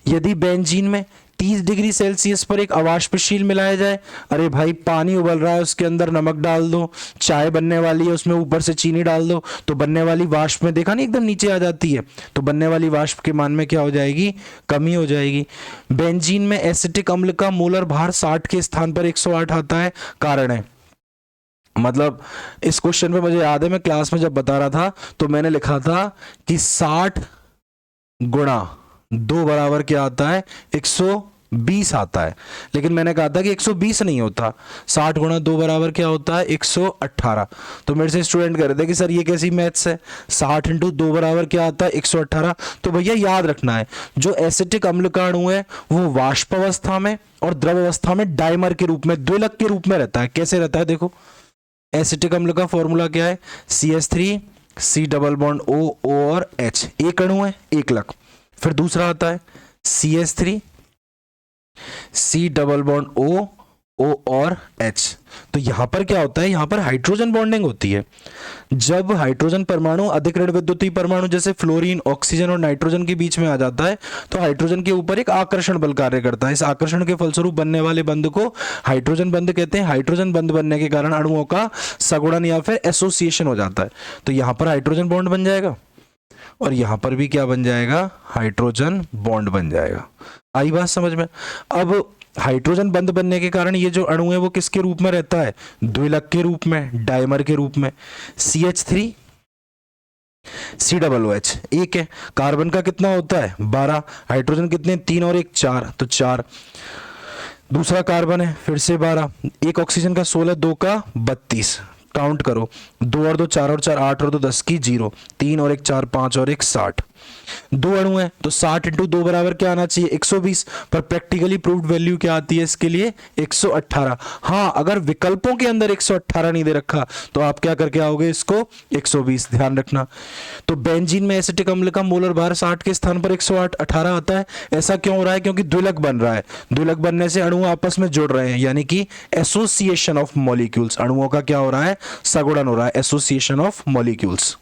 यदि बेंजीन में 30 डिग्री सेल्सियस पर एक अवाष्पशील मिलाया जाए, अरे भाई पानी उबल रहा है, उसके अंदर नमक डाल दो, चाय बनने वाली है, उसमें ऊपर से चीनी डाल दो, तो बनने वाली वाष्प में देखा नहीं एकदम नीचे आ जाती है, तो बनने वाली वाष्प के मान में क्या हो जाएगी? कमी हो जाएगी। बेंजीन में एसिटिक अम्ल का मोलर भार 60 के स्थान पर 108 आता है, कारण है, मतलब इस क्वेश्चन पे मुझे याद है मैं क्लास में जब बता रहा था तो मैंने लिखा था कि 60 गुणा 2 बराबर क्या आता है? 20 आता है, लेकिन मैंने कहा था कि 120 नहीं होता, 60 गुणा 2 बराबर क्या होता है 118। तो मेरे से स्टूडेंट कह रहे थे कि सर ये कैसी मैथ्स है, 60 इंटू 2 बराबर क्या आता है 118। तो भैया याद रखना है जो एसिटिक अम्ल का अणु है वो वाष्प अवस्था में और द्रव अवस्था में डाइमर के रूप में, द्विलक के रूप में रहता है। कैसे रहता है देखो, एसिटिक अम्ल का फॉर्मूला क्या है, CH3 C double bond O, O और H, एक अणु है एक लक। फिर दूसरा आता है CH3 C double bond O, O और H। तो यहां पर क्या होता है, यहां पर हाइड्रोजन बॉन्डिंग होती है। जब हाइड्रोजन परमाणु अधिक ऋण विद्युतीय परमाणु जैसे फ्लोरीन, ऑक्सीजन और नाइट्रोजन के बीच में आ जाता है तो हाइड्रोजन के ऊपर एक आकर्षण बल कार्य करता है। इस आकर्षण के फलस्वरूप बनने वाले बंध को हाइड्रोजन बंध कहते हैं। हाइड्रोजन बंध बनने के कारण अणुओं का सगुणन या फिर एसोसिएशन हो जाता है। तो यहां पर हाइड्रोजन बॉन्ड बन जाएगा और यहां पर भी क्या बन जाएगा, हाइड्रोजन बॉन्ड बन जाएगा। आई बात समझ में। अब हाइड्रोजन बंध बनने के कारण ये जो अणु है वो किसके रूप में रहता है, द्विलक के रूप में, डाइमर के रूप में। CH3 C डबल OH एक है, कार्बन का कितना होता है 12, हाइड्रोजन कितने 3 और 1 4, तो 4। दूसरा कार्बन है फिर से 12, एक ऑक्सीजन का 16, 2 का 32, काउंट करो 2 और 2 4 और 4 8 और 2 10 की 0, 3 और 1 4 5 और 1 60। दो अणु है तो 60 इंटू 2 बराबर क्या आना चाहिए 120, पर प्रैक्टिकली प्रूव्ड वैल्यू क्या आती है इसके लिए 118। हाँ अगर विकल्पों के अंदर 118 नहीं दे रखा तो आप क्या करके आओगे इसको 120, ध्यान रखना। तो बेंजीन में एसिटिक अम्ल का मोलर भार 60 के स्थान पर 118 आता है। ऐसा क्यों हो रहा है, क्योंकि द्विलक बन रहा है, द्विलक बनने से अणु आपस में जुड़ रहे हैं, यानी कि एसोसिएशन ऑफ मॉलिक्यूल्स, अणुओं का क्या हो रहा है सगुणन हो रहा है, एसोसिएशन ऑफ मॉलिक्यूल्स।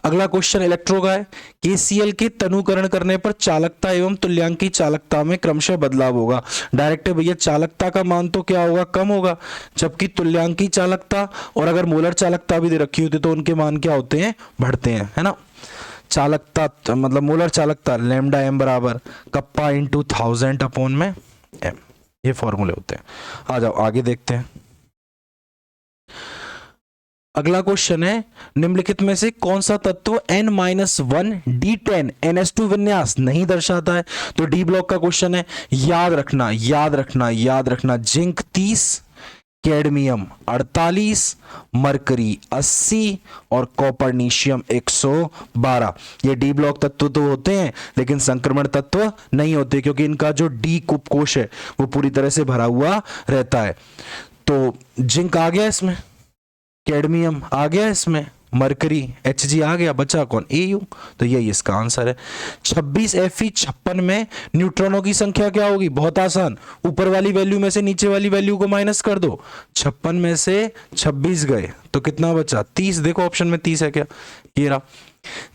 अगला क्वेश्चन इलेक्ट्रो का है, KCl के तनुकरण करने पर चालकता एवं तुल्यांकी चालकता में क्रमशः बदलाव होगा। डायरेक्ट भैया चालकता का मान तो क्या होगा कम होगा, जबकि तुल्यांकी चालकता और अगर मोलर चालकता भी दे रखी होती तो उनके मान क्या होते हैं बढ़ते हैं, है ना। चालकता मतलब मोलर चालकता लैम्डा m बराबर कप्पा इंटू 1000 अपॉन में m, ये फॉर्मूले होते हैं। आ जाओ आगे देखते हैं। अगला क्वेश्चन है, निम्नलिखित में से कौन सा तत्व N-1 D10 NH2 विन्यास नहीं दर्शाता है। तो डी ब्लॉक का क्वेश्चन है, याद रखना याद रखना याद रखना, जिंक 30, कैडमियम 48, मरकरी 80 और कॉपरनीशियम 112। ये डी ब्लॉक तत्व तो होते हैं लेकिन संक्रमण तत्व नहीं होते, क्योंकि इनका जो डी कोश है वो पूरी तरह से भरा हुआ रहता है। तो जिंक आ गया इसमें, कैडमियम आ गया इसमें, मरकरी Hg आ गया, बचा कौन Au। तो यही इसका आंसर है। 26 Fe 56 में न्यूट्रॉनों की संख्या क्या होगी, बहुत आसान, ऊपर वाली वैल्यू में से नीचे वाली वैल्यू को माइनस कर दो, 56 में से 26 गए तो कितना बचा 30। देखो ऑप्शन में 30 है क्या, ये रहा।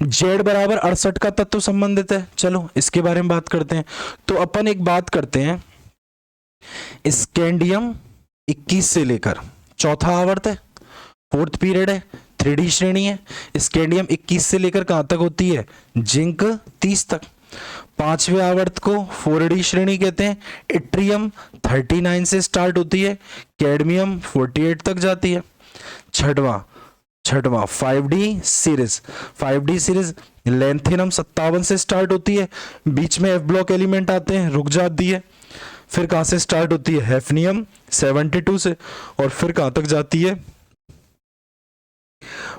Z बराबर 68 का तत्व संबंधित है, चलो इसके बारे में बात करते हैं। तो अपन एक बात करते हैं, स्कैंडियम 21 से लेकर चौथा आवर्त है, फोर्थ पीरियड है, 3D श्रेणी है। स्कैंडियम 21 से लेकर कहां तक होती है, जिंक 30 तक। पांचवें आवर्त को 4D श्रेणी कहते हैं। इट्रियम 39 से स्टार्ट होती है, कैडमियम 48 तक जाती है। छठवां 5D series, 5D series lanthanum 57 से स्टार्ट होती है, बीच में F ब्लॉक एलिमेंट आते हैं, रुक जाती है। फिर कहां से स्टार्ट होती है, हैफनियम 72 से, और फिर कहां तक जाती है,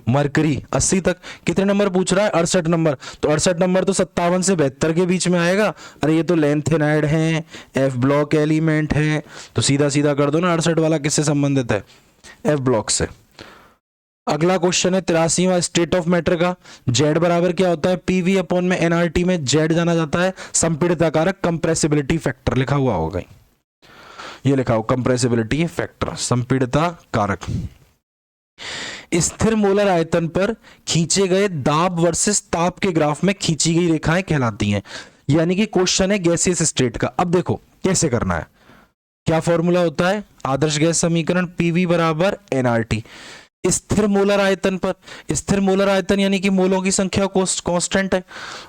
मरकरी 80 तक। कितने नंबर पूछ रहा है, 68 नंबर। तो 68 नंबर तो 57 से 72 के बीच में आएगा। अरे ये तो लेंथेनाइड है, एफ ब्लॉक एलिमेंट है, तो सीधा सीधा कर दो ना, 68 वाला किससे संबंधित है, एफ ब्लॉक से। अगला क्वेश्चन है 83वां स्टेट ऑफ मैटर का, जेड बराबर क्या होता है पीवी अपॉन में एनआरटी में जेड जाना जाता है संपीड़ितता कारक, कंप्रेसिबिलिटी फैक्टर लिखा हुआ होगा, ये लिखा हो कंप्रेसिबिलिटी फैक्टर, संपीड़ितता कारक। स्थिर मोलर आयतन पर खींचे गए दाब वर्सेस ताप के ग्राफ में खींची गई रेखाएं कहलाती हैं। यानी कि क्वेश्चन है गैसियस स्टेट का। अब देखो कैसे करना है, क्या फॉर्मूला होता है, आदर्श गैस समीकरण पीवी बराबर एनआरटी। स्थिर मोलर आयतन पर, स्थिर मोलर आयतन यानी कि मोलों की संख्या कांस्टेंट है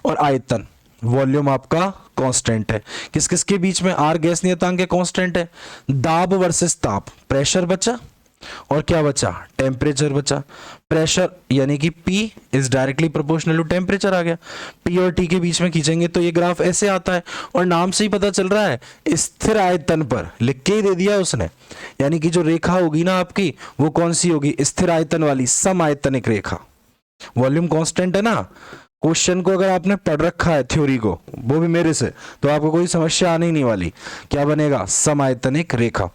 और आयतन वॉल्यूम आपका कांस्टेंट है। किस किस के बीच में, आर गैस नियतांक कांस्टेंट है। दाब वर्सेस ताप, प्रेशर बचा और क्या बचा, टेम्परेचर बचा। प्रेशर यानी कि P is directly proportional to temperature आ गया। P और T के बीच में खींचेंगे तो ये ग्राफ ऐसे आता है, और नाम से ही पता चल रहा है स्थिर आयतन पर, लिख के ही दे दिया उसने। यानी कि जो रेखा होगी ना आपकी, वो कौन सी होगी, स्थिर आयतन वाली सम आयतनिक रेखा। वॉल्यूम कांस्टेंट है ना। क्वेश्चन को अगर आपने पढ़ रखा है थ्योरी को, वो भी मेरे से, तो आपको कोई समस्या आने ही नहीं वाली। क्या बनेगा, समआयतनिक रेखा।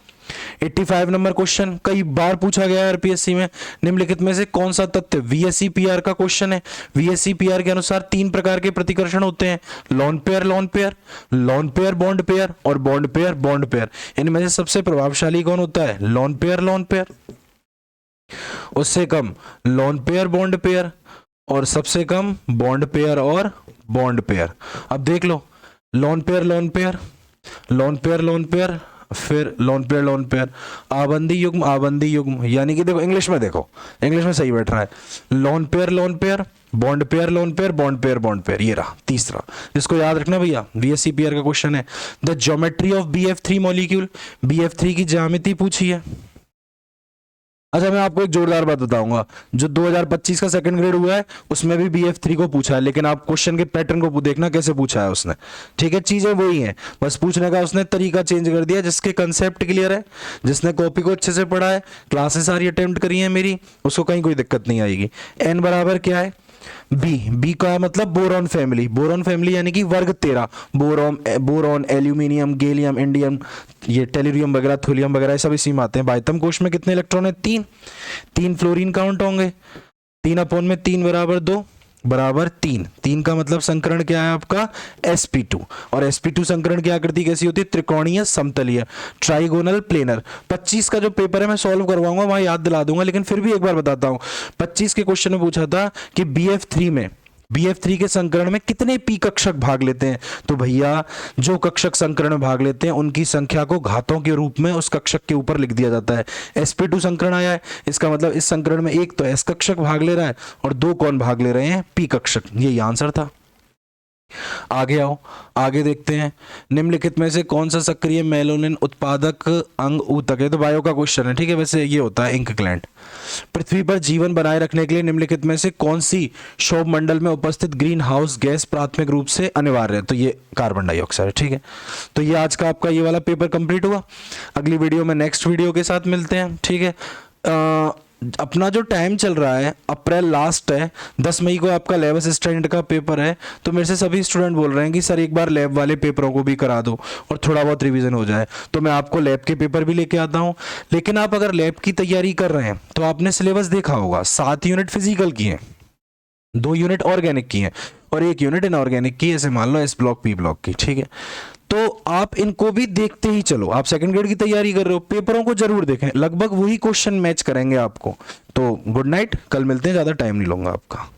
85 नंबर क्वेश्चन कई बार पूछा गया है आरपीएससी में। निम्नलिखित में से कौन सा तथ्य, वीएसईपीआर का क्वेश्चन है। वीएसईपीआर के अनुसार 3 प्रकार के प्रतिकर्षण होते हैं, loan pair lone pair, lone pair bond pair और बॉन्ड पेयर बॉन्ड पेयर। इनमें से सबसे प्रभावशाली कौन होता है, लोन पेयर लोन पेयर। उससे कम लोन पेयर बॉन्ड पेयर, और सबसे कम बॉन्ड पेयर और बॉन्ड पेयर। अब देख लो, lone pair lone pair, lone pair lone pair, फिर लोन पेयर, आबंदी युग्म, यानी कि देखो इंग्लिश में, देखो इंग्लिश में सही बैठ रहा है, loan pair bond pair lone pair, bond pair, ये रहा तीसरा, जिसको याद रखना भैया, बीएससीपीआर का क्वेश्चन है। The geometry of BF3 molecule, BF3 की ज्यामिति पूछी है। अच्छा, मैं आपको एक जोरदार बात बताऊंगा, जो 2025 का सेकंड ग्रेड हुआ है उसमें भी BF3 को पूछा है, लेकिन आप क्वेश्चन के पैटर्न को देखना कैसे पूछा है उसने। ठीक है, चीजें वही हैं, बस पूछने का उसने तरीका चेंज कर दिया। जिसके कंसेप्ट क्लियर है, जिसने कॉपी को अच्छे से पढ़ा है, क्लासेस सारी अटेम्प्ट करी है मेरी, उसको कहीं कोई दिक्कत नहीं आएगी। n बराबर क्या है, बी का मतलब बोरॉन फैमिली यानी कि वर्ग 13, बोरॉन एल्यूमिनियम गैलियम इंडियम, ये टेलुरियम वगैरह थोलियम वगैरह सब इसी में आते हैं। बाइतम कोश में कितने इलेक्ट्रॉन है, 3 फ्लोरीन काउंट होंगे, 3/3 बराबर 2 बराबर 3 का मतलब संकरण क्या है आपका, sp2। और sp2 संकरण की आकृति कैसी होती है, त्रिकोणीय समतलीय, ट्राइगोनल प्लेनर। 25 का जो पेपर है मैं सॉल्व करवाऊंगा, वहां याद दिला दूंगा, लेकिन फिर भी एक बार बताता हूं। 25 के क्वेश्चन में पूछा था कि BF3 के संकरण में कितने पी कक्षक भाग लेते हैं। तो भैया जो कक्षक संकरण में भाग लेते हैं उनकी संख्या को घातों के रूप में उस कक्षक के ऊपर लिख दिया जाता है। sp2 संकरण आया है, इसका मतलब इस संकरण में एक तो s कक्षक भाग ले रहा है और 2 कौन भाग ले रहे हैं, p कक्षक। यही आंसर था। आगे आओ, आगे देखते हैं। निम्नलिखित में से कौन सा सक्रिय मेलानिन उत्पादक अंग ऊतक है, तो बायो का क्वेश्चन है। ठीक है, वैसे ये होता है इंक ग्लैंड। पृथ्वी पर जीवन बनाए रखने के लिए निम्नलिखित में से कौन सी क्षोभ मंडल में उपस्थित ग्रीन हाउस गैस प्राथमिक रूप से अनिवार्य है, तो ये कार्बन डाइऑक्साइड। ठीक है, तो ये आज का आपका ये वाला पेपर कंप्लीट हुआ। अगली वीडियो में नेक्स्ट वीडियो के साथ मिलते हैं। ठीक है, अपना जो टाइम चल रहा है, अप्रैल लास्ट है, 10 मई को आपका लैब असिस्टेंट का पेपर है। तो मेरे से सभी स्टूडेंट बोल रहे हैं कि सर एक बार लैब वाले पेपरों को भी करा दो और थोड़ा बहुत रिवीजन हो जाए। तो मैं आपको लैब के पेपर भी लेके आता हूं। लेकिन आप अगर लैब की तैयारी कर रहे हैं तो आपने सिलेबस देखा होगा, 7 यूनिट फिजिकल की हैं, 2 यूनिट ऑर्गेनिक की हैं और 1 यूनिट इनऑर्गेनिक की, ऐसे मान लो S ब्लॉक P ब्लॉक की। ठीक है, तो आप इनको भी देखते ही चलो। आप सेकंड ग्रेड की तैयारी कर रहे हो, पेपरों को जरूर देखें, लगभग वही क्वेश्चन मैच करेंगे आपको। तो गुड नाइट, कल मिलते हैं, ज्यादा टाइम नहीं लूंगा आपका।